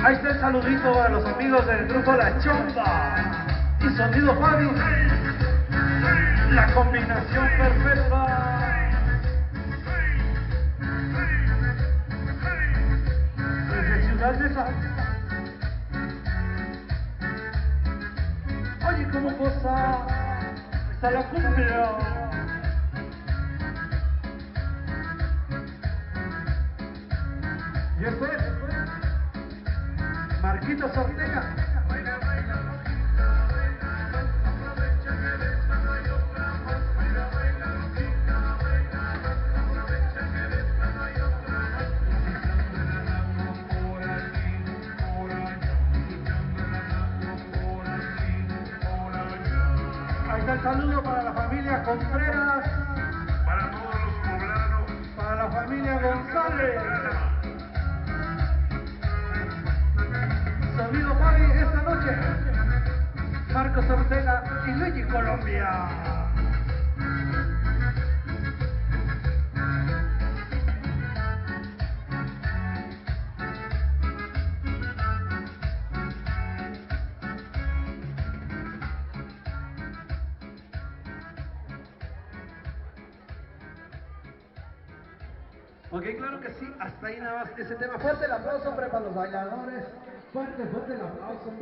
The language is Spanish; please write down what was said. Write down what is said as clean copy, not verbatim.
Ahí está el saludito a los amigos del grupo La Chomba y Sonido Fabi. La combinación perfecta. Desde Ciudad Neza. Oye, cómo goza. Está la cumbia. Y esto es Marquitos Ortega. Ahí está el saludo para la familia Contreras, Para todos los poblanos, para la familia González. Sonido Fabi esta noche, Marcos Ortega y Luigi Colombia. Ok, claro que sí, hasta ahí nada más ese tema. Fuerte el aplauso, hombre, para los bailadores. Fuerte el aplauso, hombre.